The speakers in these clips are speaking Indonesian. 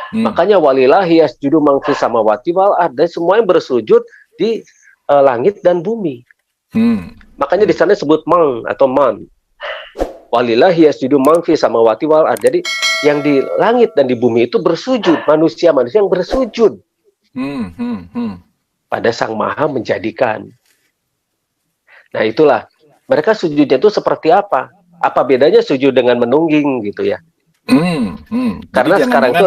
Makanya walillahi yasjudu man fis samawati wal ard, dan semua yang bersujud di langit dan bumi. Makanya di sana disebut man atau man. Walillahi yasjudu man fis samawati wal ard. Jadi yang di langit dan di bumi itu bersujud, manusia-manusia yang bersujud pada Sang Maha menjadikan. Nah itulah, mereka sujudnya itu seperti apa? Apa bedanya sujud dengan menungging gitu ya? Karena Jadi sekarang itu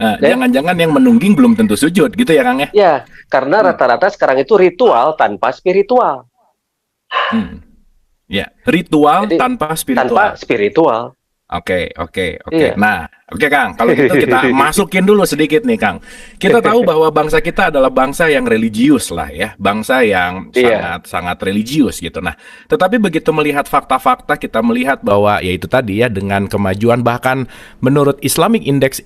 jangan-jangan yang menungging belum tentu sujud gitu ya Kang ya? Ya, karena rata-rata sekarang itu ritual tanpa spiritual. Ya, ritual Jadi, tanpa spiritual. Tanpa spiritual. Oke. Iya. Nah, oke Kang, kalau gitu kita masukin dulu sedikit nih Kang. Kita tahu bahwa bangsa kita adalah bangsa yang religius lah ya, bangsa yang sangat religius gitu. Nah, tetapi begitu melihat fakta-fakta, kita melihat bahwa ya itu tadi ya, dengan kemajuan bahkan menurut Islamic Index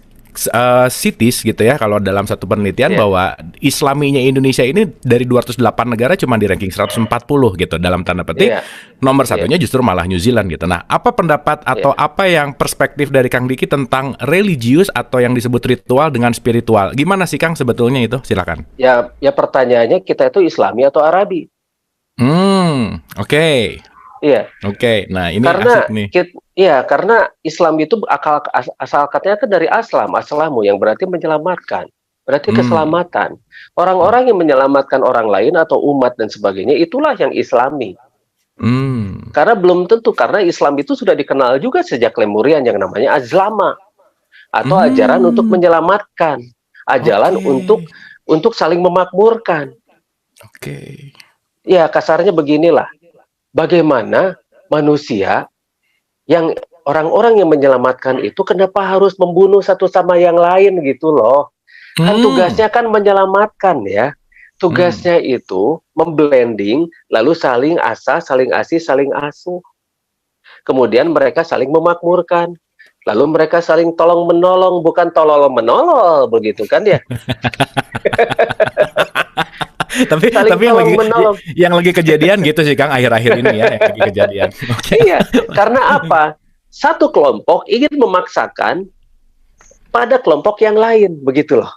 cities gitu ya, kalau dalam satu penelitian bahwa Islaminya Indonesia ini dari 208 negara cuma di ranking 140 gitu, dalam tanda petik nomor satunya justru malah New Zealand gitu. Nah, apa pendapat atau apa yang perspektif dari Kang Diki tentang religius atau yang disebut ritual dengan spiritual? Gimana sih Kang sebetulnya itu? Silakan. Ya pertanyaannya, kita itu Islami atau Arabi? Oke. Iya. Oke. Nah, ini karena asik nih. Karena Islam itu asal katanya kan dari aslamu yang berarti menyelamatkan, berarti keselamatan. Orang-orang yang menyelamatkan orang lain atau umat dan sebagainya, itulah yang Islami. Karena belum tentu, karena Islam itu sudah dikenal juga sejak Lemurian yang namanya azlama, atau ajaran untuk menyelamatkan, ajaran untuk saling memakmurkan. Ya kasarnya beginilah, bagaimana manusia yang orang-orang yang menyelamatkan itu kenapa harus membunuh satu sama yang lain gitu loh. Kan tugasnya kan menyelamatkan ya. Tugasnya itu memblending, lalu saling asah, saling asih, saling asuh. Kemudian mereka saling memakmurkan. Lalu mereka saling tolong menolong, bukan tolol menolol begitu kan ya. tapi yang lagi kejadian gitu sih Kang akhir-akhir ini ya, yang lagi kejadian. Iya, karena apa? Satu kelompok ingin memaksakan pada kelompok yang lain, begitu loh.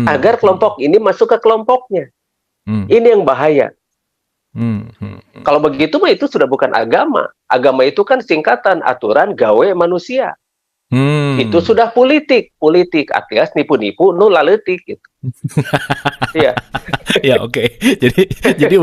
Agar kelompok ini masuk ke kelompoknya. Ini yang bahaya. Kalau begitu mah itu sudah bukan agama. Agama itu kan singkatan aturan gawe manusia. Itu sudah politik alias nipu-nipu nu laletik gitu. Iya. Ya oke. Jadi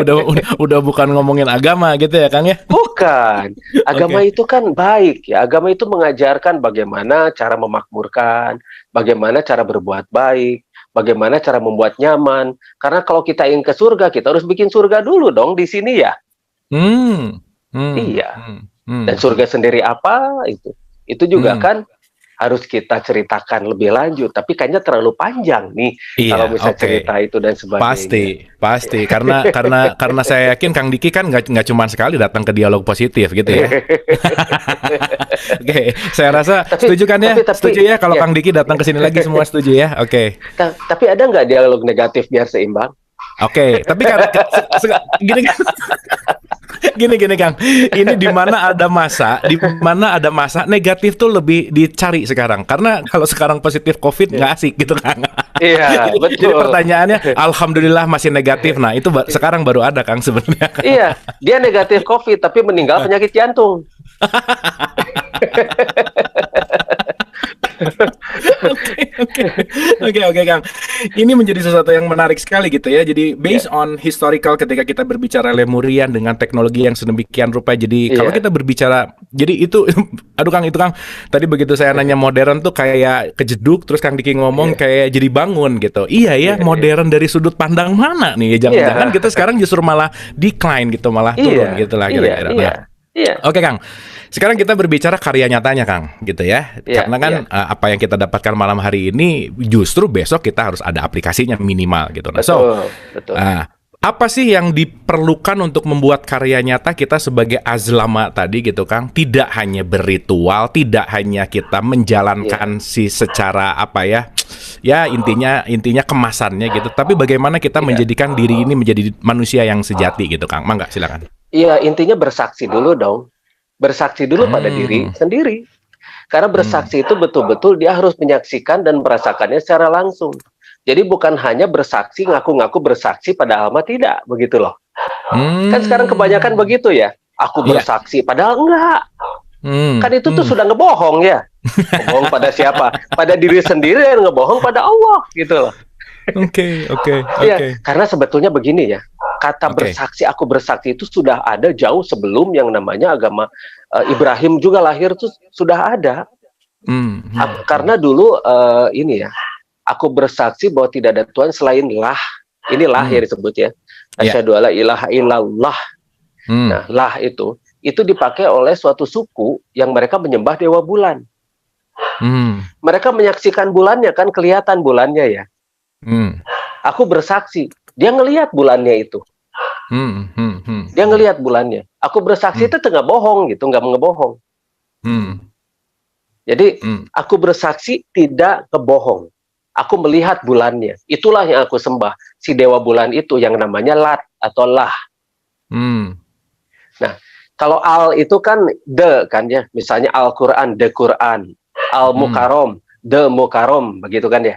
udah bukan ngomongin agama gitu ya Kang ya? Bukan. Agama itu kan baik ya. Agama itu mengajarkan bagaimana cara memakmurkan, bagaimana cara berbuat baik, bagaimana cara membuat nyaman. Karena kalau kita ingin ke surga, kita harus bikin surga dulu dong di sini ya. Iya. Dan surga sendiri apa itu? Itu juga kan harus kita ceritakan lebih lanjut, tapi kayaknya terlalu panjang nih kalau bisa cerita itu dan sebagainya. Pasti karena saya yakin Kang Diki kan nggak cuma sekali datang ke Dialog Positif gitu ya. Saya rasa setuju kan ya? Setuju ya kalau Kang Diki datang ke sini lagi, semua setuju ya? Tapi ada nggak dialog negatif biar seimbang? Tapi gini Kang, ini di mana ada masa negatif tuh lebih dicari sekarang, karena kalau sekarang positif COVID nggak asik gitu Kang. Iya, betul. Jadi pertanyaannya, alhamdulillah masih negatif. Nah itu sekarang baru ada Kang sebenarnya. Iya, dia negatif COVID tapi meninggal penyakit jantung. Oke Kang. Ini menjadi sesuatu yang menarik sekali gitu ya. Jadi based on historical, ketika kita berbicara Lemurian dengan teknologi yang sedemikian rupa. Jadi kalau kita berbicara, jadi itu aduh Kang, itu Kang, tadi begitu saya nanya modern tuh kayak kejeduk, terus Kang Diki ngomong kayak jadi bangun gitu. Iya ya, modern dari sudut pandang mana nih? Jangan-jangan kita sekarang justru malah decline gitu, malah turun gitu lah kira-kira. Oke Kang. Sekarang kita berbicara karya nyatanya Kang, gitu ya. Karena kan apa yang kita dapatkan malam hari ini justru besok kita harus ada aplikasinya minimal gitu. Betul. Apa sih yang diperlukan untuk membuat karya nyata kita sebagai azlama tadi gitu Kang? Tidak hanya berritual, tidak hanya kita menjalankan secara apa ya? Ya intinya kemasannya gitu. Tapi bagaimana kita menjadikan diri ini menjadi manusia yang sejati gitu Kang? Mangga silakan. Iya, intinya bersaksi dulu dong. Bersaksi dulu pada diri sendiri. Karena bersaksi itu betul-betul dia harus menyaksikan dan merasakannya secara langsung. Jadi bukan hanya bersaksi, ngaku-ngaku bersaksi, padahal mah tidak, begitu loh. Kan sekarang kebanyakan begitu ya. Aku bersaksi, padahal enggak. Kan itu tuh sudah ngebohong ya. Ngebohong pada siapa? Pada diri sendiri dan ngebohong pada Allah, gitu loh. Oke. Ya, karena sebetulnya begini ya. Kata bersaksi, aku bersaksi itu sudah ada jauh sebelum yang namanya agama Ibrahim juga lahir tuh sudah ada. Karena dulu ini ya, aku bersaksi bahwa tidak ada Tuhan selain lah. Ini lah ya disebut ya. Asyhadu alla ilaha illallah. Nah, lah itu dipakai oleh suatu suku yang mereka menyembah dewa bulan. Mereka menyaksikan bulannya, kan kelihatan bulannya ya. Aku bersaksi, dia ngelihat bulannya itu. Dia ngelihat bulannya. Aku bersaksi itu nggak bohong gitu, nggak ngebohong. Jadi aku bersaksi tidak kebohong. Aku melihat bulannya. Itulah yang aku sembah. Si dewa bulan itu yang namanya Lat atau Lah. Nah, kalau Al itu kan the kan ya. Misalnya Al-Quran, the Quran. Al-Mukarrom, the Mukarrom, begitu kan ya.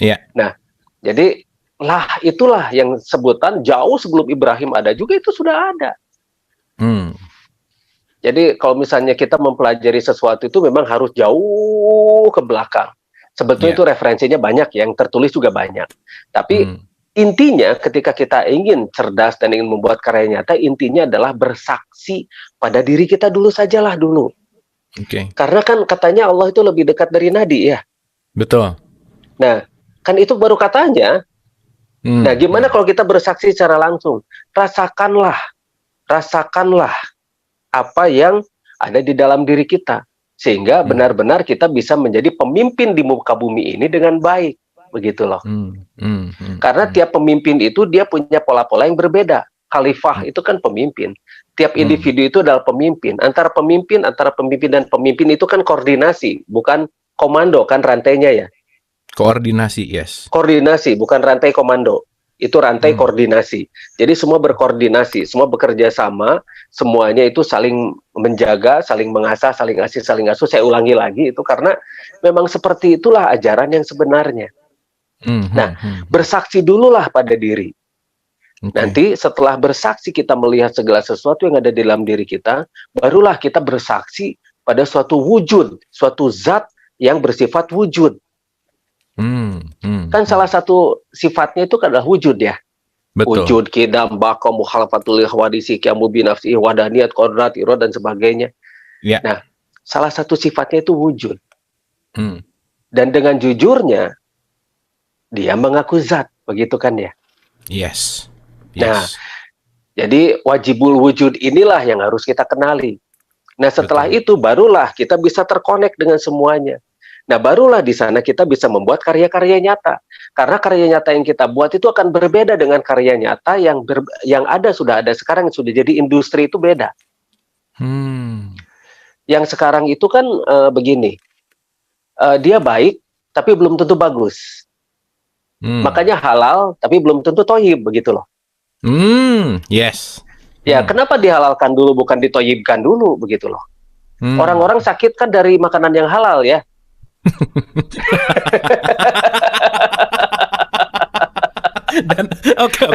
Iya. Nah, jadi lah itulah yang sebutan jauh sebelum Ibrahim ada juga itu sudah ada. Jadi kalau misalnya kita mempelajari sesuatu itu memang harus jauh ke belakang. Sebetulnya itu referensinya banyak, yang tertulis juga banyak. Tapi intinya ketika kita ingin cerdas dan ingin membuat karya nyata, intinya adalah bersaksi pada diri kita dulu sajalah dulu. Karena kan katanya Allah itu lebih dekat dari nadi ya. Betul. Nah, kan itu baru katanya. Nah, gimana kalau kita bersaksi secara langsung? Rasakanlah apa yang ada di dalam diri kita. Sehingga benar-benar kita bisa menjadi pemimpin di muka bumi ini dengan baik. Begitu loh. Karena tiap pemimpin itu dia punya pola-pola yang berbeda. Khalifah itu kan pemimpin. Tiap individu itu adalah pemimpin. Antara pemimpin dan pemimpin itu kan koordinasi. Bukan komando kan rantainya ya. Koordinasi, yes. Koordinasi, bukan rantai komando. Itu rantai koordinasi. Jadi semua berkoordinasi, semua bekerja sama, semuanya itu saling menjaga, saling mengasah, saling asih, saling asuh. Saya ulangi lagi itu karena memang seperti itulah ajaran yang sebenarnya. Nah, bersaksi dululah pada diri. Nanti setelah bersaksi kita melihat segala sesuatu yang ada di dalam diri kita, barulah kita bersaksi pada suatu wujud, suatu zat yang bersifat wujud. Kan salah satu sifatnya itu adalah wujud ya. Betul. Wujud, kidam, baka, mukhalafatul hawadisi, qiyamu binafsi, wadaniyat, qadrat, irad, dan sebagainya. Nah, salah satu sifatnya itu wujud. Dan dengan jujurnya, dia mengaku zat, begitu kan ya? Yes. Nah, jadi wajibul wujud inilah yang harus kita kenali. Nah, setelah itu barulah kita bisa terkonek dengan semuanya. Nah, barulah di sana kita bisa membuat karya-karya nyata. Karena karya nyata yang kita buat itu akan berbeda dengan karya nyata yang sudah ada sekarang, sudah jadi industri itu beda. Yang sekarang itu kan begini, dia baik tapi belum tentu bagus. Makanya halal tapi belum tentu thayyib, begitu loh. Yes. Ya, kenapa dihalalkan dulu bukan dithayyibkan dulu, begitu loh. Orang-orang sakit kan dari makanan yang halal ya. Dan oke.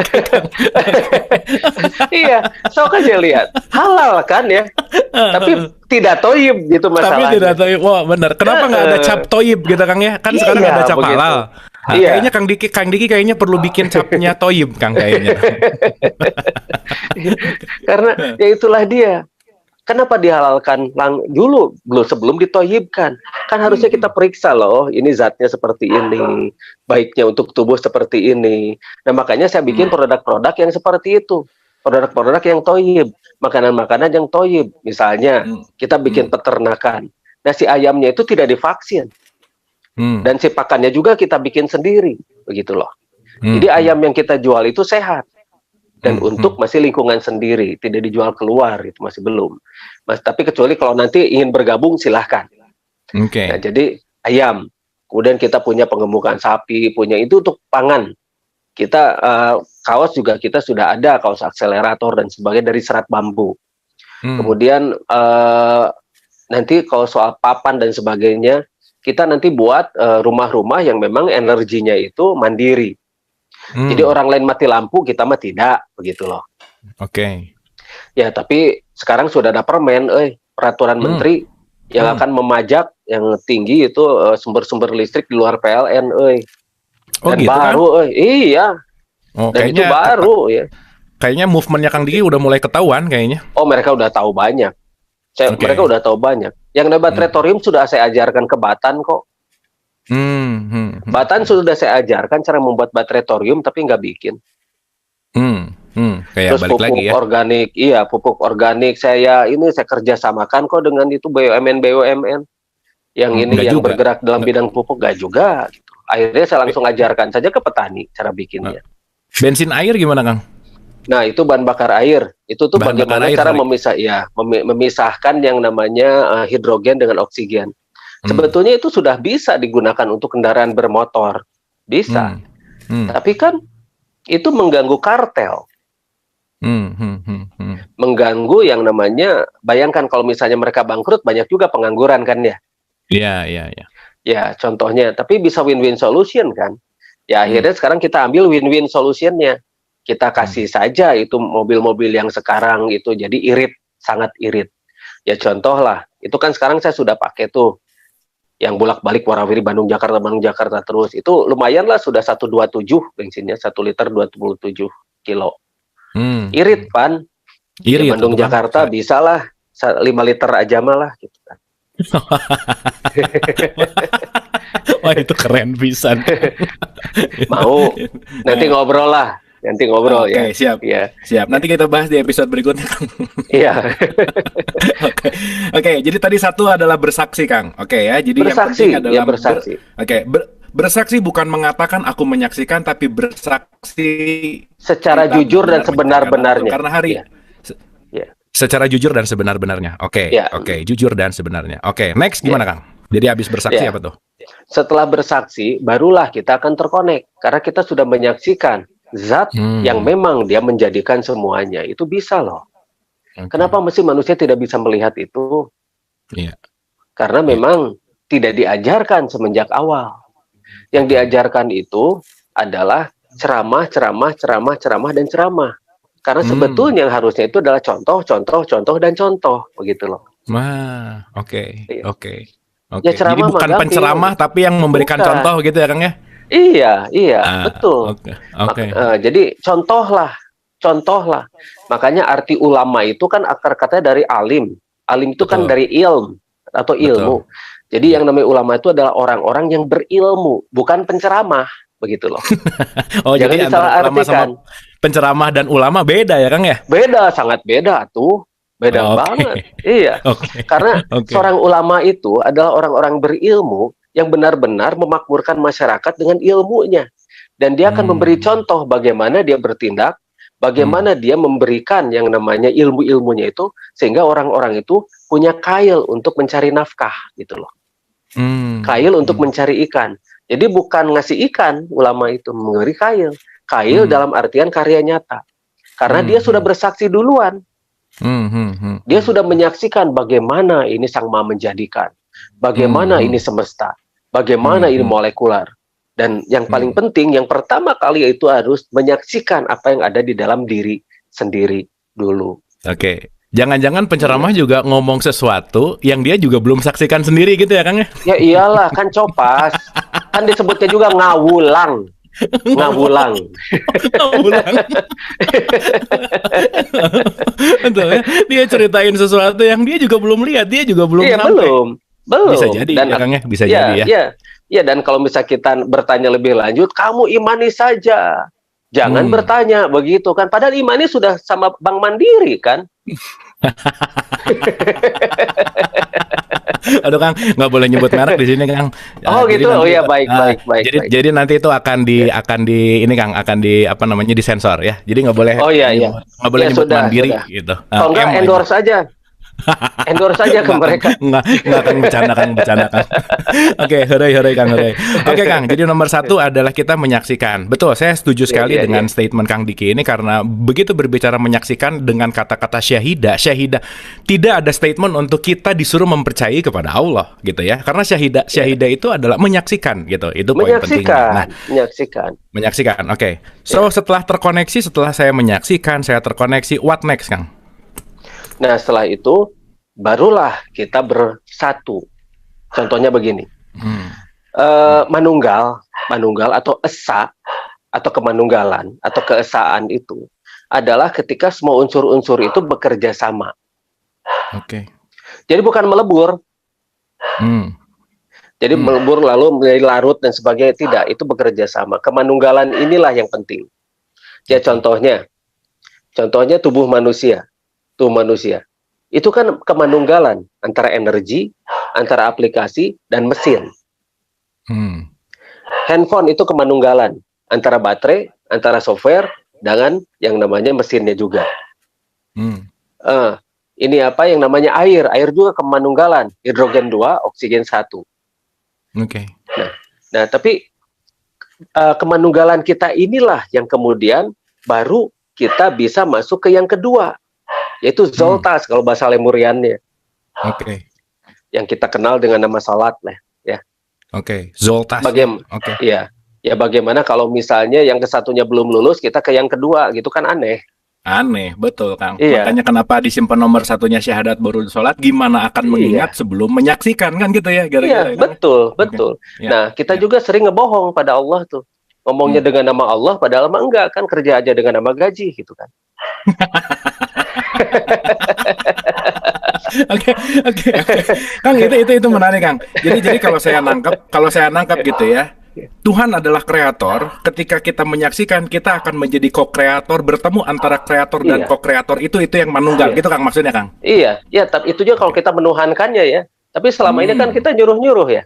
Iya, sok aja lihat. Halal kan ya. Tapi tidak toyib gitu masalahnya. Tapi tidak toyib. Wah, benar. Kenapa nggak ada cap toyib gitu Kang ya? Kan sekarang ada cap begitu. Halal. Nah, kayaknya Kang Diki kayaknya perlu bikin capnya toyib Kang kayaknya. Karena ya itulah dia. Kenapa dihalalkan dulu sebelum ditoyibkan? Kan harusnya kita periksa loh, ini zatnya seperti ini, baiknya untuk tubuh seperti ini. Nah, makanya saya bikin produk-produk yang seperti itu. Produk-produk yang toyib, makanan-makanan yang toyib. Misalnya, kita bikin peternakan. Nah, si ayamnya itu tidak divaksin. Dan si pakannya juga kita bikin sendiri. Begitu loh. Jadi ayam yang kita jual itu sehat. Dan untuk masih lingkungan sendiri, tidak dijual keluar, itu masih belum. Tapi kecuali kalau nanti ingin bergabung, silahkan. Nah, jadi ayam, kemudian kita punya pengembukaan sapi, punya itu untuk pangan. Kita kaos juga kita sudah ada, kaos akselerator dan sebagainya dari serat bambu. Kemudian nanti kalau soal papan dan sebagainya, kita nanti buat rumah-rumah yang memang energinya itu mandiri. Jadi orang lain mati lampu, kita mah tidak, begitu loh. Oke. Ya, tapi sekarang sudah ada permen, peraturan menteri yang akan memajak yang tinggi itu sumber-sumber listrik di luar PLN, Oh dan gitu baru, kan? iya. Dan Kayaknya itu baru, ya. Kayaknya movementnya Kang Diki udah mulai ketahuan kayaknya. Oh, mereka udah tahu banyak. Mereka udah tahu banyak. Yang namanya bateretorium sudah saya ajarkan ke Batan kok. Batan sudah saya ajarkan cara membuat bateretorium, tapi nggak bikin. Kayak Terus balik pupuk lagi ya. organik, pupuk organik saya kerjasamakan kok dengan itu BUMN yang ini yang juga bergerak dalam bidang pupuk, nggak juga. Gitu. Akhirnya saya langsung ajarkan saja ke petani cara bikinnya. Bensin air gimana, Kang? Nah, itu bahan bakar air. Itu tuh bahan bagaimana air, cara memisahkan yang namanya hidrogen dengan oksigen. Sebetulnya itu sudah bisa digunakan untuk kendaraan bermotor. Bisa. Tapi kan itu mengganggu kartel. Mengganggu yang namanya, bayangkan kalau misalnya mereka bangkrut, banyak juga pengangguran kan ya. Iya. Ya, contohnya. Tapi bisa win-win solution kan. Ya, akhirnya sekarang kita ambil win-win solutionnya. Kita kasih saja itu mobil-mobil yang sekarang itu jadi irit, sangat irit. Ya contoh lah, itu kan sekarang saya sudah pakai tuh yang bolak-balik Warawiri Bandung Jakarta terus. Itu lumayan lah, sudah 127 bensinnya, 1 liter 27 kilo. Irit pan. Irit, ya, Bandung Jakarta bisa lah 5 liter aja malah gitu kan. Wah, itu keren pisan. Mau nanti ngobrol lah. Nanti ngobrol. Oke, ya. Siap. Ya. Siap. Nanti kita bahas di episode berikutnya, Kang. Iya. Oke, jadi tadi satu adalah bersaksi, Kang. Oke ya. Jadi bersaksi, yang penting adalah bersaksi. Bersaksi bukan mengatakan aku menyaksikan, tapi bersaksi secara jujur dan sebenar-benarnya. Karena secara jujur dan sebenar-benarnya. Oke. Jujur dan sebenarnya. Oke, next gimana, Kang? Jadi habis bersaksi apa tuh? Setelah bersaksi, barulah kita akan terkonek. Karena kita sudah menyaksikan zat yang memang dia menjadikan semuanya. Itu bisa loh. Kenapa mesti manusia tidak bisa melihat itu? Karena memang tidak diajarkan semenjak awal. Yang diajarkan itu adalah ceramah, dan ceramah. Karena sebetulnya yang harusnya itu adalah contoh, dan contoh. Begitu loh. Oke. Ya, jadi bukan penceramah, tapi yang memberikan contoh gitu ya, Kang ya? Iya, betul. Jadi contohlah. Makanya arti ulama itu kan akar katanya dari alim. Alim itu kan dari ilm atau ilmu. Jadi yang namanya ulama itu adalah orang-orang yang berilmu, bukan penceramah, begitu loh. Jangan jadi disalah artikan. Sama penceramah dan ulama beda ya, Kang ya? Beda, sangat beda tuh. Beda banget. Iya. Karena seorang ulama itu adalah orang-orang berilmu yang benar-benar memakmurkan masyarakat dengan ilmunya. Dan dia akan memberi contoh bagaimana dia bertindak, bagaimana dia memberikan yang namanya ilmu-ilmunya itu, sehingga orang-orang itu punya kail untuk mencari nafkah, gitu loh. Kail untuk mencari ikan. Jadi bukan ngasih ikan, ulama itu memberi kail. Kail dalam artian karya nyata. Karena dia sudah bersaksi duluan. Dia sudah menyaksikan bagaimana ini Sang Maha menjadikan. Bagaimana ini semesta. Bagaimana ini molekular. Dan yang paling penting, yang pertama kali itu harus menyaksikan apa yang ada di dalam diri sendiri dulu. Jangan-jangan penceramah juga ngomong sesuatu yang dia juga belum saksikan sendiri gitu ya, Kang ya? Ya iyalah, kan copas. Kan disebutnya juga ngawulang. Betul ya? Dia ceritain sesuatu yang dia juga belum lihat, dia juga belum sampai. Belum. Bisa jadi ya, Kang ya? Bisa jadi ya. Iya, dan kalau misalnya kita bertanya lebih lanjut, kamu imani saja. Jangan bertanya begitu kan. Padahal imani sudah sama Bank Mandiri kan. Aduh, Kang, nggak boleh nyebut merek di sini, Kang. Gitu. Baik. Jadi nanti itu akan di ini, Kang, akan disensor ya. Jadi nggak boleh. Nggak boleh nyebut Mandiri gitu. Kalau nggak endorse aja. Endorse saja ke mereka. Nggak akan bercanda Kang. Oke, hore Kang, hore. Oke Kang, jadi nomor satu adalah kita menyaksikan. Betul, saya setuju sekali dengan statement Kang Diki ini, karena begitu berbicara menyaksikan dengan kata-kata syahidah, tidak ada statement untuk kita disuruh mempercayai kepada Allah gitu ya. Karena syahidah itu adalah menyaksikan gitu. Itu poin pentingnya. Nah, menyaksikan. Oke. So, setelah terkoneksi, setelah saya menyaksikan, saya terkoneksi, what next Kang? Nah, setelah itu barulah kita bersatu. Contohnya begini, manunggal atau esa atau kemanunggalan atau keesaan itu adalah ketika semua unsur-unsur itu bekerja sama. Oke. Jadi bukan melebur. Jadi melebur lalu menjadi larut dan sebagainya, tidak. Itu bekerja sama. Kemanunggalan inilah yang penting. Ya contohnya tubuh manusia. Itu kan kemanunggalan antara energi, antara aplikasi, dan mesin. Handphone itu kemanunggalan antara baterai, antara software, dengan yang namanya mesinnya juga. Ini apa yang namanya air juga kemanunggalan, hidrogen 2, oksigen 1. Oke. Nah, tapi kemanunggalan kita inilah yang kemudian baru kita bisa masuk ke yang kedua, yaitu Zoltas kalau bahasa Lemuriannya. Oke. Yang kita kenal dengan nama salat lah, ya. Oke, Zoltas. Ya bagaimana kalau misalnya yang kesatunya belum lulus, kita ke yang kedua, gitu kan aneh. Aneh, betul Kang. Makanya kenapa disimpan nomor satunya syahadat baru sholat, gimana akan mengingat sebelum menyaksikan kan gitu ya, gara-gara. Betul. Nah, kita juga sering ngebohong pada Allah tuh. Ngomongnya dengan nama Allah, padahal mah enggak, kan kerja aja dengan nama gaji gitu kan. Oke. Kang, itu menarik Kang. Jadi kalau saya nangkap gitu ya. Tuhan adalah kreator. Ketika kita menyaksikan, kita akan menjadi co-kreator, bertemu antara kreator dan co-kreator, itu yang manunggal gitu Kang, maksudnya Kang. Iya, tapi itu juga kalau kita menuhankannya ya. Tapi selama ini kan kita nyuruh-nyuruh ya.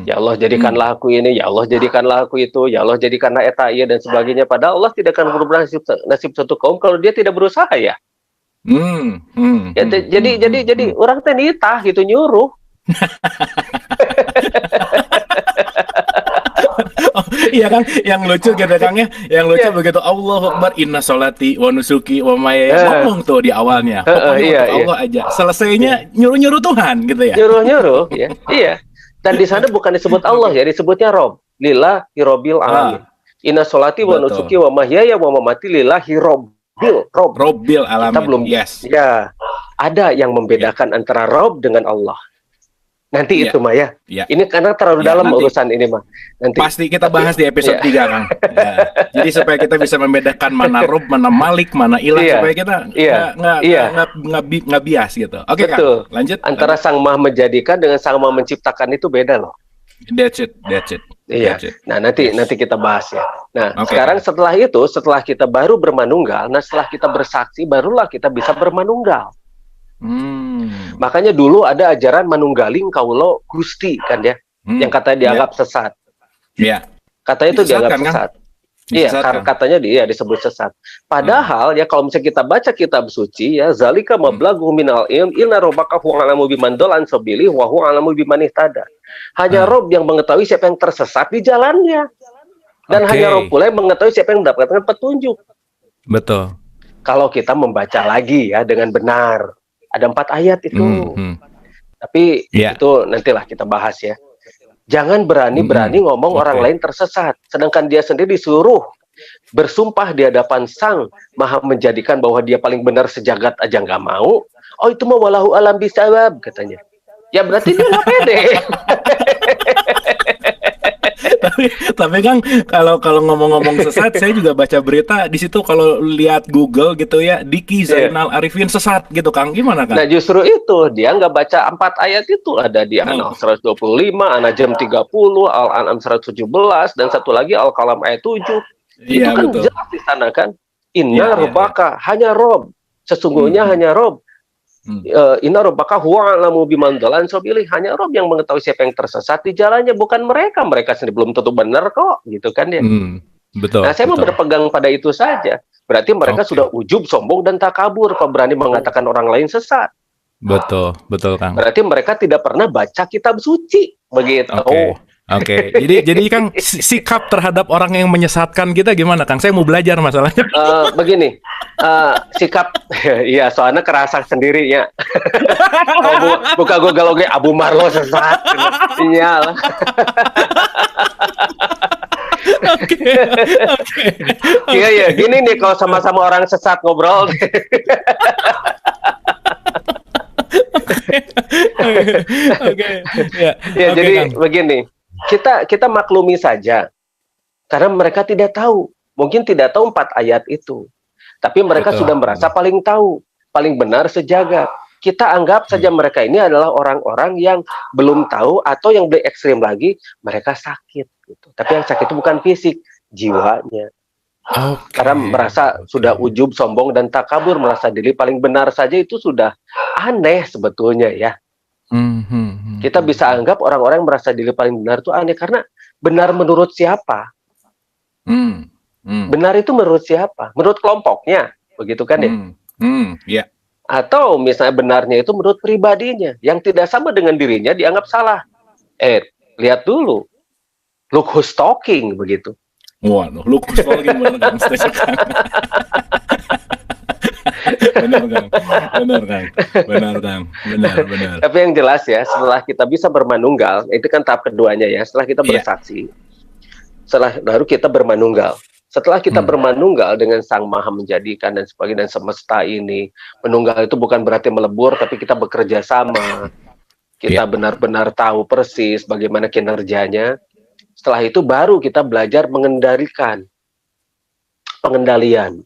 Ya Allah jadikanlah aku ini, ya Allah jadikanlah aku itu, ya Allah jadikanlah eta iya dan sebagainya. Padahal Allah tidak akan berubah nasib satu kaum kalau dia tidak berusaha ya. Jadi orang teh nitah gitu nyuruh. Iya Kang, yang lucu gitu Kang ya, begitu Allahu Akbar, inna sholati wa nusuki wa mayaya, ngomong tuh di awalnya, pokoknya untuk Allah aja, selesainya nyuruh-nyuruh Tuhan gitu ya. Nyuruh-nyuruh ya, iya. Dan di sana bukan disebut Allah ya, disebutnya Rob, lillahi robbil alamin. Inna sholati wa nusuki wa mahyaya wa mamati lillahi robbil alamin. Kita belum, ya, ada yang membedakan antara Rob dengan Allah. Nanti itu mah ya. Ini karena terlalu dalam nanti, urusan ini mah. Nanti pasti kita bahas di episode 3 Kang. Jadi supaya kita bisa membedakan mana Rob, mana Malik, mana Ilah, supaya kita nggak bias gitu. Oke Kang, lanjut. Antara Sang Maha menjadikan dengan Sang Maha menciptakan itu beda loh. That's it. Iya. Nah, nanti kita bahas ya. Nah, sekarang setelah itu, setelah kita baru bermanunggal, setelah kita bersaksi, barulah kita bisa bermanunggal. Makanya dulu ada ajaran manunggaling kaulo Gusti kan ya, yang katanya dianggap sesat. Iya. Katanya itu dianggap sesat. Iya, katanya dia disebut sesat. Padahal ya kalau misalnya kita baca kitab suci ya, zalika mablaghu minal ilm inna rabbaka huwa alamu biman dolan sabili wa huwa alamu biman ihtada. Hanya Rob yang mengetahui siapa yang tersesat di jalannya. Dan hanya Rob pula yang mengetahui siapa yang mendapatkan petunjuk. Betul. Kalau kita membaca lagi ya dengan benar. Ada 4 ayat itu. Tapi itu nantilah kita bahas ya. Jangan berani-berani ngomong orang lain tersesat. Sedangkan dia sendiri disuruh bersumpah di hadapan Sang Maha menjadikan bahwa dia paling benar sejagat aja nggak mau. Oh itu mah walahu alam bisawab katanya. Ya berarti dia nggak pede. tapi kan kalau ngomong-ngomong sesat, saya juga baca berita di situ kalau lihat Google gitu ya, Diki Zainal Arifin sesat gitu Kang, gimana Kang? Nah justru itu dia nggak baca 4 ayat itu, ada di An-Nahl 125, An-Najm 30, Al-An'am 117 dan satu lagi Al-Qalam ayat 7. Itu kan betul. Jelas di sana kan. Inna rabbaka hanya Rob, sesungguhnya hanya Rob. Inna rabbaka huwa alamu biman dalan sabili, hanya Rob yang mengetahui siapa yang tersesat di jalannya, bukan mereka sendiri belum tentu benar kok gitu kan ya. Betul. Nah saya mau berpegang pada itu saja. Berarti mereka Oke. sudah ujub, sombong, dan takabur kalau berani mengatakan orang lain sesat. Betul, betul Kang. Berarti mereka tidak pernah baca kitab suci, begitu. Oke. Oke. Jadi Kang, sikap terhadap orang yang menyesatkan kita gimana Kang? Saya mau belajar masalahnya. Begini, sikap, iya soalnya kerasa sendiri ya. Buka Google oke, Abu Marlo sesat. Sinyal. Oke. Iya ya, gini nih kalau sama-sama orang sesat ngobrol. Oke. Ya. Ya, Oke, jadi Kang. begini, kita maklumi saja karena mereka tidak tahu, mungkin tidak tahu 4 ayat itu, tapi mereka Betul. sudah merasa paling tahu, paling benar sejagat. Kita anggap saja mereka ini adalah orang-orang yang belum tahu, atau yang lebih ekstrim lagi, mereka sakit gitu. Tapi yang sakit itu bukan fisik, jiwanya. Oke. Karena merasa sudah ujub, sombong, dan takabur, merasa diri paling benar saja itu sudah aneh sebetulnya ya. Kita bisa anggap orang-orang yang merasa diri paling benar itu aneh, karena benar menurut siapa? Benar itu menurut siapa? Menurut kelompoknya, begitu kan ya? Ya. Atau misalnya benarnya itu menurut pribadinya, yang tidak sama dengan dirinya dianggap salah. Lihat dulu, look who's talking, begitu. Waduh, look who's talking bener Kang. Benar Kang. Benar. Tapi yang jelas ya, setelah kita bisa bermanunggal, itu kan tahap keduanya ya. Setelah kita bersaksi, baru kita bermanunggal. Setelah kita bermanunggal dengan Sang Maha Menjadikan dan sebagainya, dan semesta ini, menunggal itu bukan berarti melebur, tapi kita bekerja sama. Kita benar-benar tahu persis bagaimana kinerjanya. Setelah itu baru kita belajar pengendalian.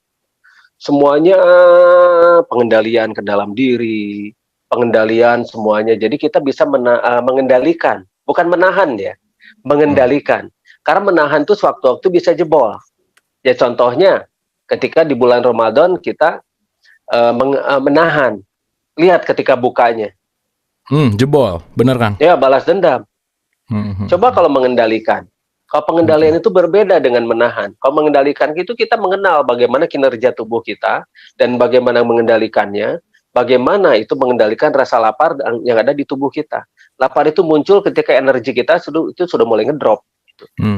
Semuanya pengendalian ke dalam diri, pengendalian semuanya. Jadi kita bisa mengendalikan, bukan menahan ya, mengendalikan. Karena menahan itu sewaktu-waktu bisa jebol. Ya contohnya, ketika di bulan Ramadan kita menahan. Lihat ketika bukanya. Jebol, bener Kang. Ya, balas dendam. Coba kalau mengendalikan. Kalau pengendalian itu berbeda dengan menahan. Kalau mengendalikan itu kita mengenal bagaimana kinerja tubuh kita dan bagaimana mengendalikannya, bagaimana itu mengendalikan rasa lapar yang ada di tubuh kita. Lapar itu muncul ketika energi kita itu sudah mulai ngedrop.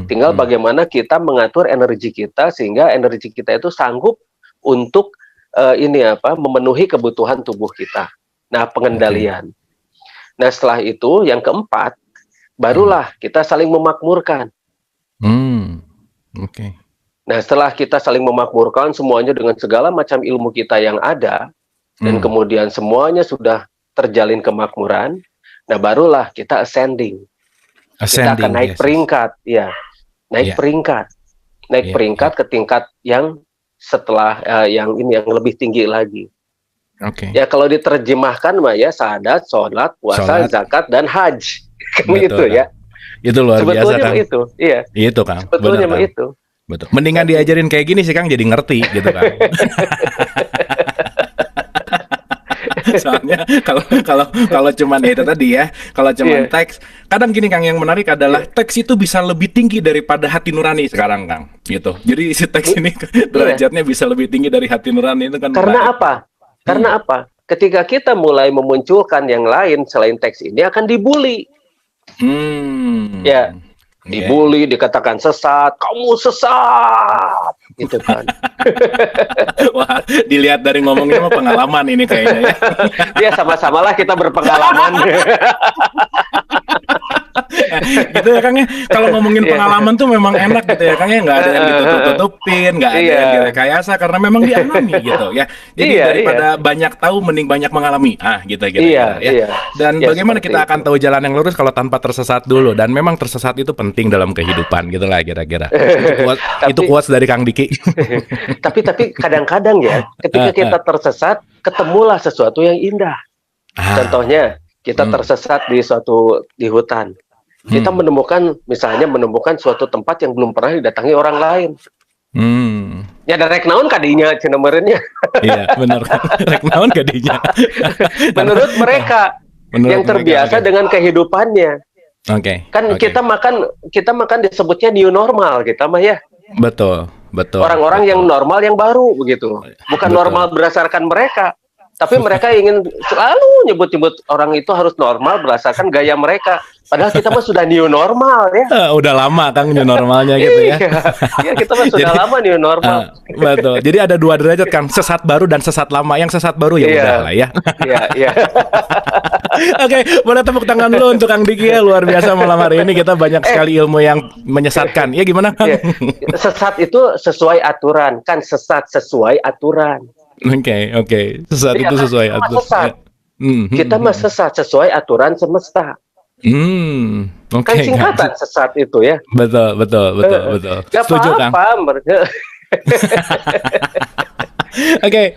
Tinggal bagaimana kita mengatur energi kita sehingga energi kita itu sanggup untuk memenuhi kebutuhan tubuh kita. Nah, pengendalian. Nah, setelah itu yang keempat, barulah kita saling memakmurkan. Nah, setelah kita saling memakmurkan semuanya dengan segala macam ilmu kita yang ada, dan kemudian semuanya sudah terjalin kemakmuran, nah barulah kita ascending. Kita akan naik peringkat, ya, naik peringkat ke tingkat yang setelah yang lebih tinggi lagi. Ya kalau diterjemahkan mah ya syahadat, sholat, puasa, zakat, dan haji, kan gitu ya. Itu luar sebetulnya biasa Kang. Itu, iya. Itu Kang. Sebetulnya mah itu. Betul. Mendingan diajarin kayak gini sih Kang, jadi ngerti gitu Kang. Soalnya kalau cuman itu tadi ya, kalau cuman teks, kadang gini Kang, yang menarik adalah teks itu bisa lebih tinggi daripada hati nurani sekarang Kang, gitu. Jadi si teks ini derajatnya bisa lebih tinggi dari hati nurani itu kan. Karena apa? Karena apa? Ketika kita mulai memunculkan yang lain selain teks ini akan dibully. Ya. Dibully, dikatakan sesat, kamu sesat, gitu kan. Wah, dilihat dari ngomongnya mah pengalaman ini kayaknya ya. Ya sama-samalah kita berpengalaman. Gitu ya Kang ya. Kalau ngomongin pengalaman tuh memang enak gitu ya Kang ya, nggak ada yang ditutup-tutupin, nggak ada yang direkayasa karena memang dialami gitu ya. Jadi daripada banyak tahu mending banyak mengalami. gitu ya. Dan bagaimana kita akan tahu jalan yang lurus kalau tanpa tersesat dulu, dan memang tersesat itu penting dalam kehidupan gitu lah kira-kira. Itu quotes dari Kang Diki. tapi kadang-kadang ya ketika kita tersesat ketemulah sesuatu yang indah. Contohnya kita tersesat di hutan. Kita menemukan suatu tempat yang belum pernah didatangi orang lain. Ya ada rek naon kadinya cenah meureunnya. Iya, benar. Rek naon kadinya. Menurut mereka yang terbiasa dengan kehidupannya. Kan kita makan disebutnya new normal kita mah ya. Betul. betul. Orang-orang yang normal yang baru begitu. Bukan normal berdasarkan mereka, tapi mereka ingin selalu nyebut-nyebut orang itu harus normal berdasarkan gaya mereka. Padahal kita mah sudah new normal ya. Udah lama Kang new normalnya gitu ya. Iya, kita mah sudah lama new normal. Betul. Jadi ada 2 derajat Kang, sesat baru dan sesat lama. Yang sesat baru ya udah lah ya. Iya. Oke, boleh tepuk tangan dulu untuk Kang Diki ya, luar biasa malam hari ini kita banyak sekali ilmu yang menyesatkan. Ya gimana Kang? Sesat itu sesuai aturan, kan sesat sesuai aturan. Oke. Sesat itu sesuai aturan. Kita mah sesat sesuai aturan semesta. Kan singkatan sesat itu ya. Betul. Gak Setuju Kang. apa-apa. Oke.